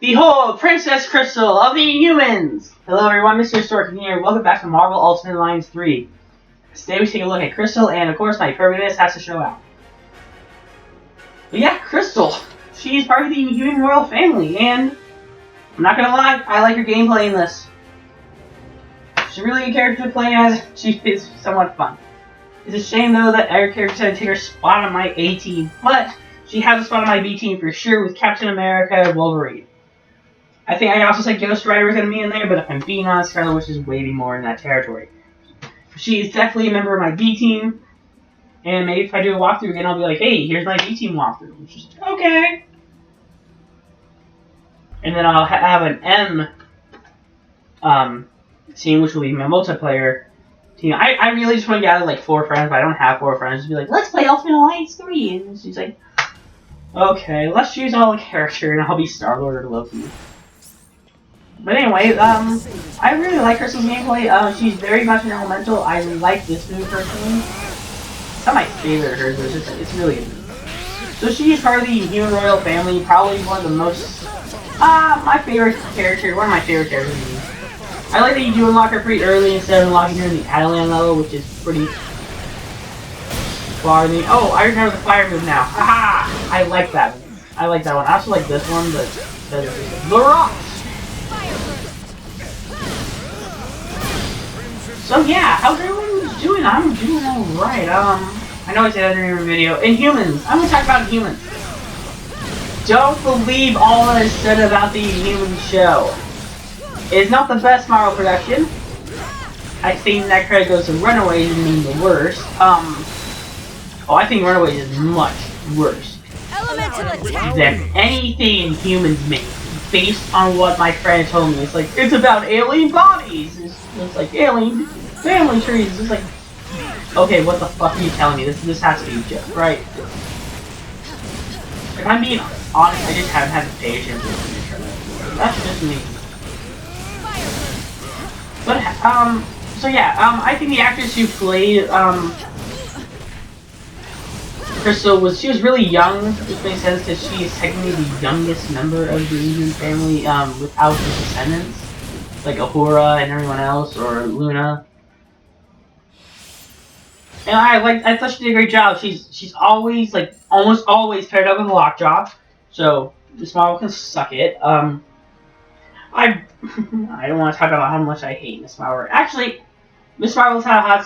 Behold, Princess Crystal of the Inhumans! Hello everyone, Mr. Storkin here. Welcome back to Marvel Ultimate Alliance 3. Today we take a look at Crystal, and of course my permanent has to show out. But yeah, Crystal. She's part of the Inhuman royal family, and I'm not gonna lie, I like her gameplay in this. She's a really good character to play as. She is somewhat fun. It's a shame though that our character decided to take her spot on my A team, but she has a spot on my B team for sure with Captain America and Wolverine. I think I also said Ghost Rider was going to be in there, but if I'm being honest, Scarlet Witch is way more in that territory. She is definitely a member of my B team, and maybe if I do a walkthrough again, I'll be like, hey, here's my B team walkthrough. Which is okay. And then I'll have an M team, which will be my multiplayer team. I really just want to gather like 4 friends, but I don't have 4 friends. Just be like, let's play Ultimate Alliance 3. And she's like, okay, let's choose all a character, and I'll be Star-Lord or Loki. But anyway, I really like Crystal's gameplay. She's very much an elemental. I like this move personally. It's not my favorite of hers, but it's really good. So she is part of the Inhuman royal family. Probably one of the most, my favorite character. One of my favorite characters. I like that you do unlock her pretty early instead of unlocking her in the Atilan level, which is pretty far. Oh, I remember the fire move now. Haha! I like that one. I like that one. I also like this one, but the rock. So yeah, how's everyone doing? I'm doing alright. I know I said that in your video. Inhumans. I'm gonna talk about Inhumans. Don't believe all that is said about the Inhumans show. It's not the best Marvel production. I think that credit goes to Runaways and being the worst. I think Runaways is much worse than anything Inhumans make. Based on what my friend told me, it's like, it's about alien bodies. It's like alien family trees. It's like, okay, what the fuck are you telling me? This has to be a joke, right? If I'm being honest, I just haven't had the patience. That's just me. But so yeah, I think the actress who played Crystal she was really young, which makes sense because she is technically the youngest member of the Inhuman family without the descendants, like Uhura and everyone else, or Luna. And I thought she did a great job. She's always almost always paired up with Lockjaw, so Miss Marvel can suck it. I don't want to talk about how much I hate Miss Marvel. Actually, Miss Marvel's had a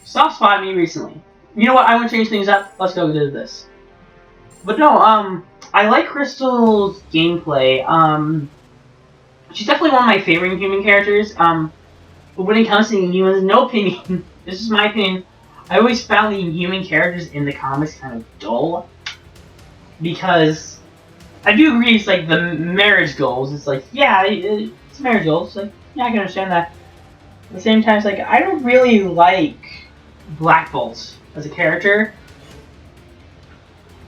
soft spot me recently. You know what? I want to change things up. Let's go do this. But no, I like Crystal's gameplay. She's definitely one of my favorite Inhuman characters. But when it comes to Inhumans, no opinion. This is my opinion. I always found the Inhuman characters in the comics kind of dull. Because I do agree it's like the marriage goals. It's like, yeah, it's marriage goals. It's like, yeah, I can understand that. At the same time, it's like, I don't really like Black Bolt as a character,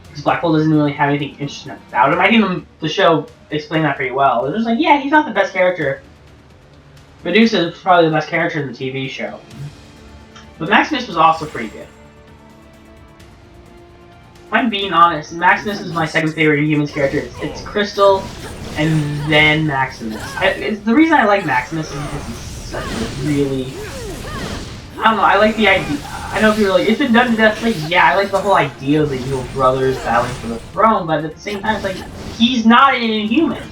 because Black Bolt doesn't really have anything interesting about him. I think the show explained that pretty well. It was like, yeah, he's not the best character. Medusa is probably the best character in the TV show. But Maximus was also pretty good. If I'm being honest, Maximus is my second favorite Inhumans character. It's Crystal, and then Maximus. The reason I like Maximus is because he's such a really... I don't know, I like the idea. I know people are like, it's been done to death. Like, yeah, I like the whole idea of the evil brothers battling for the throne, but at the same time, it's like, he's not an Inhuman.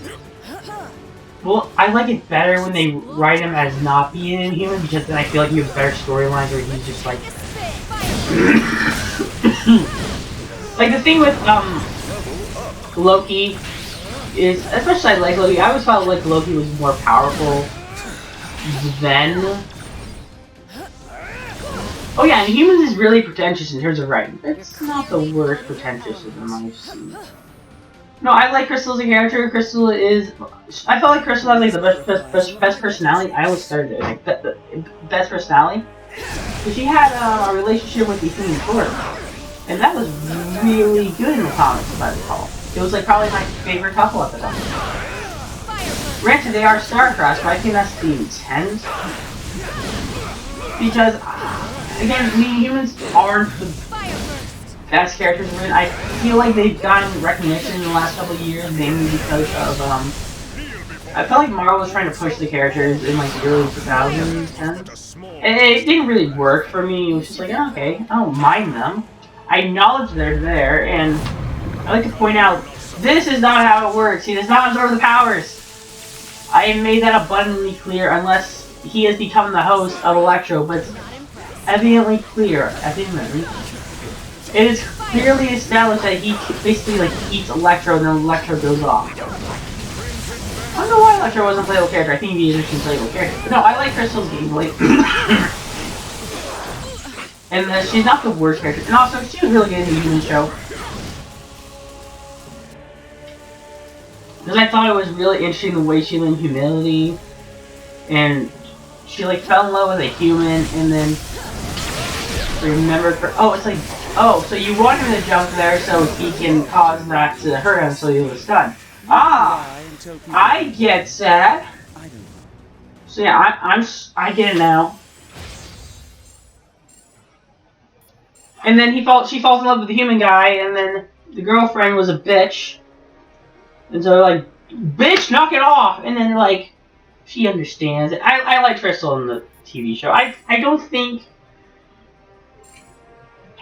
Well, I like it better when they write him as not being an Inhuman, because then I feel like you have better storylines where he's just like... like, the thing with, Loki is, especially I like Loki, I always felt like Loki was more powerful than... Oh yeah, and Humans is really pretentious in terms of writing. It's not the worst pretentiousness I've seen. No, I like Crystal as a character. Crystal is... I felt like Crystal has like the best personality. I always started it, like, the best personality. But she had a relationship with the Human Torch. And that was really good in the comics, if I recall. It was like probably my favorite couple at the time. Granted, they are star-crossed, but I think that's the intent. Because... again, we humans aren't the best characters win. I feel like they've gotten recognition in the last couple of years, mainly because of I felt like Marvel was trying to push the characters in like the early 2010s. And it didn't really work for me. It was just like, oh, okay, I don't mind them. I acknowledge they're there, and I like to point out, this is not how it works. He does not absorb the powers. I have made that abundantly clear, unless he has become the host of Electro, but it's evidently clear at the end. It is clearly established that he basically like eats Electro, and then Electro goes off. I don't know why Electro wasn't a playable character. I think he'd be an interesting playable character. But no, I like Crystal's gameplay. And she's not the worst character. And also, she was really good in the Human show. Because I thought it was really interesting the way she learned humility. And she like fell in love with a human and then remembered her. Oh, it's like, oh, so you want him to jump there so he can cause that to hurt him so he was stunned. Ah! I get that. So yeah, I get it now. And then she falls in love with the human guy, and then the girlfriend was a bitch. And so they're like, bitch, knock it off! And then like, she understands it. I like Crystal in the TV show. I don't think...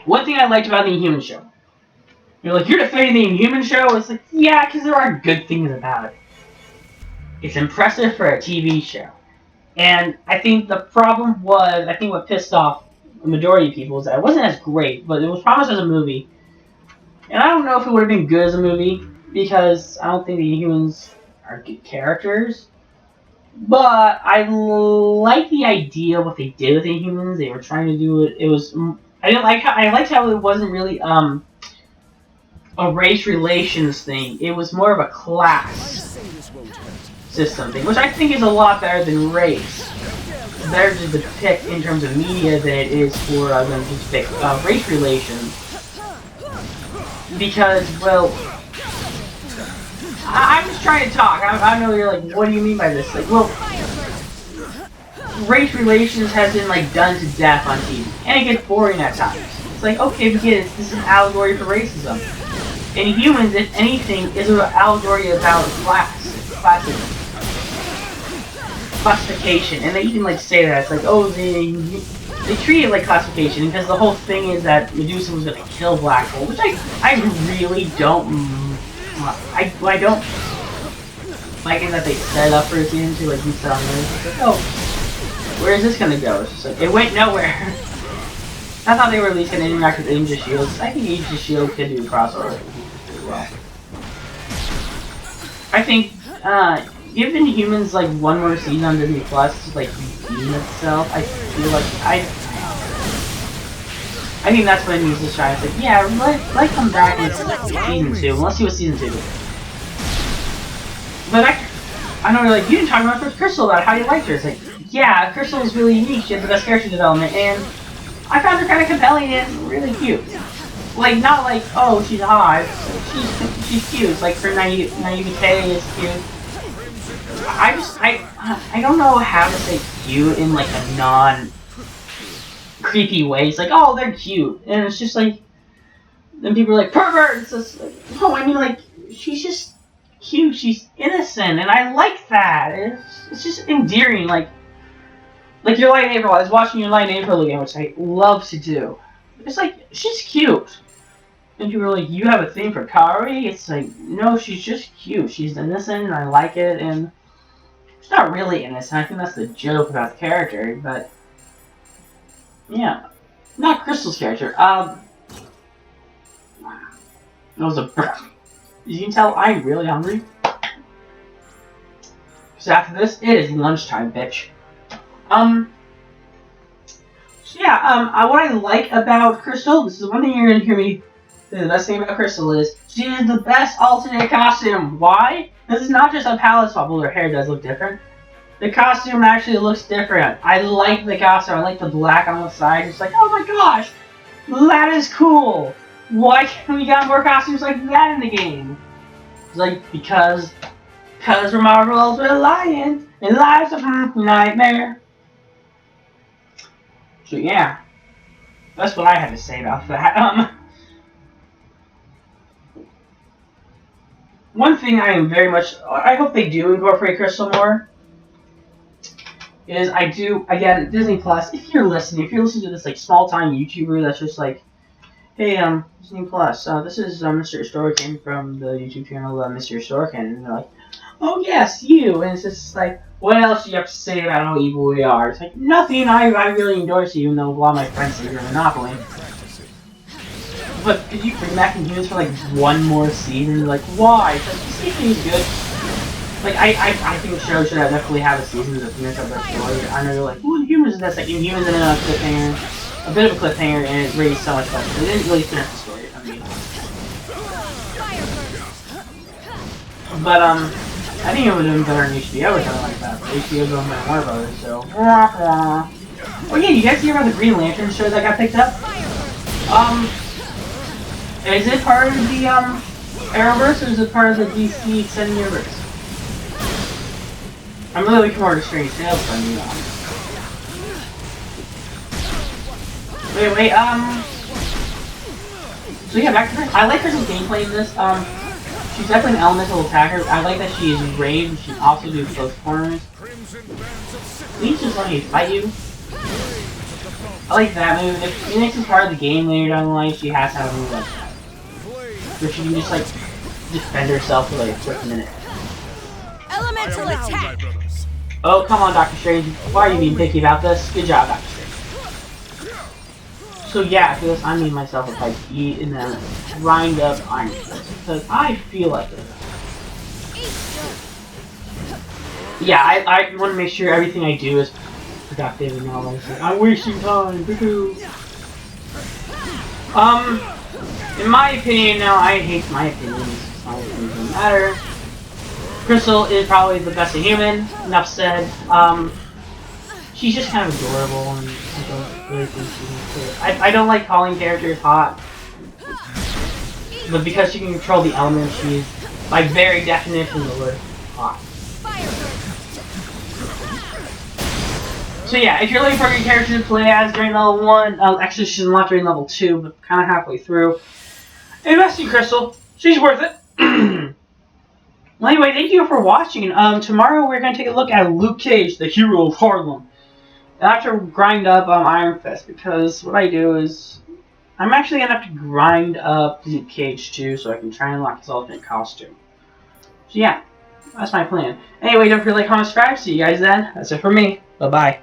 One thing I liked about the Inhuman show. You're like, you're defending the Inhuman show? It's like, yeah, because there are good things about it. It's impressive for a TV show. And I think the problem was, I think what pissed off the majority of people is that it wasn't as great, but it was promised as a movie. And I don't know if it would have been good as a movie, because I don't think the Inhumans are good characters. But I like the idea of what they did with the Inhumans. They were trying to do it. It was... I liked how it wasn't really a race relations thing. It was more of a class system thing, which I think is a lot better than race. It's better to depict in terms of media than it is for them to depict race relations. Because, well, I'm just trying to talk. I know you're like, what do you mean by this? Like, well, race relations has been like done to death on TV, and it gets boring at times. It's like, okay, we get it. This is an allegory for racism. And Humans, if anything, is an allegory about classification. And they even like say that it's like, oh, they treat it like classification because the whole thing is that Medusa was gonna kill Black Hole, which I really don't. I don't like it that they set it up for a season to like do something. It's like, oh, where is this gonna go? It's just like, it went nowhere. I thought they were at least gonna interact with Agents of S.H.I.E.L.D. I think Agents of S.H.I.E.L.D. could do a crossover as well. I think, giving Humans like one more season on Disney Plus to like redeem itself, I feel like I think that's what it needs to shine. It's like, yeah, let come back in season 2, and let's see what season 2 is. But I know you're like, you didn't talk about Crystal about how you liked her. It's like, yeah, Crystal is really unique. She has the best character development, and I found her kind of compelling and really cute. Like, not like, oh, she's hot. She's cute. Like, her naivete is cute. I don't know how to say cute in, like, a non-creepy way. It's like, oh, they're cute. And it's just like, then people are like, pervert! It's just like, no, I mean, like, she's just cute. She's innocent, and I like that. It's just endearing, like your Light in April. I was watching your Light in April again, which I love to do. It's like, she's cute. And people are like, you have a thing for Kari? It's like, no, she's just cute. She's innocent, and I like it, and she's not really innocent. I think that's the joke about the character, but yeah. Not Crystal's character. That was a burp. You can tell I'm really hungry. Because after this, it is lunchtime, bitch. So yeah, what I like about Crystal, this is one thing you're gonna hear me say, the best thing about Crystal is, she is the best alternate costume. Why? This is not just a palette swap, well, her hair does look different. The costume actually looks different. I like the costume, I like the black on the side. It's like, oh my gosh, that is cool. Why can't we get more costumes like that in the game? It's like, because we're Marvel Ultimate Alliance, and life's a nightmare. So yeah, that's what I had to say about that. one thing I am very much, I hope they do incorporate Crystal more, is I do, again, Disney Plus, if you're listening to this, like, small-time YouTuber that's just like, hey, Disney Plus, this is, Mr. Storkin from the YouTube channel, Mr. Storkin, and they're like, oh, yes, you, and it's just like, what else do you have to say about how evil we are? It's like, nothing, I really endorse you, even though a lot of my friends say you're Monopoly. But could you bring back Inhumans for, like, one more season? Like, why? It's like, this season is good. Like, I think the show should definitely have a season to finish up that story. I know you're like, ooh, Inhumans, that's like, Inhumans and a cliffhanger. A bit of a cliffhanger, and it raised so much better. They didn't really finish the story, I mean. But, I think it would have been better on HBO or something like that. But HBO's going by Warner Brothers, so. Oh yeah, you guys hear about the Green Lantern show that got picked up? Is it part of the, Arrowverse, or is it part of the DC Extended Universe? I'm really looking forward to Strange Tales from you, Wait, so yeah, back to her. I like her gameplay in this, she's definitely an elemental attacker. I like that she is ranged, she can also do close corners. Please just let me fight you. I like that move. If Phoenix is part of the game later down the line, she has to have a move like that. Where she can just, like, defend herself for, like, a quick minute. Elemental attack! Oh, come on, Dr. Strange. Why are you being picky about this? Good job, Dr. Strange. So yeah, for this, I made myself a pipe to eat and then grind up Iron Fist. Because I feel like it. Yeah, I want to make sure everything I do is productive and all that. I'm wasting time. In my opinion, now I hate my opinions. My opinions don't matter. Crystal is probably the best Inhuman. Enough said. She's just kind of adorable, and I don't really think she's good. I don't like calling characters hot, but because she can control the elements, she's, by very definition of the word, hot. So yeah, if you're looking for a good character to play as during level 1, actually she's not during level 2, but kind of halfway through, invest in Crystal. She's worth it. Well, anyway, thank you for watching. Tomorrow we're going to take a look at Luke Cage, the hero of Harlem. And I have to grind up Iron Fist, because what I do is, I'm actually going to have to grind up Luke Cage too, so I can try and unlock his alternate costume. So yeah, that's my plan. Anyway, don't forget to like, comment, subscribe. See you guys then. That's it for me. Bye-bye.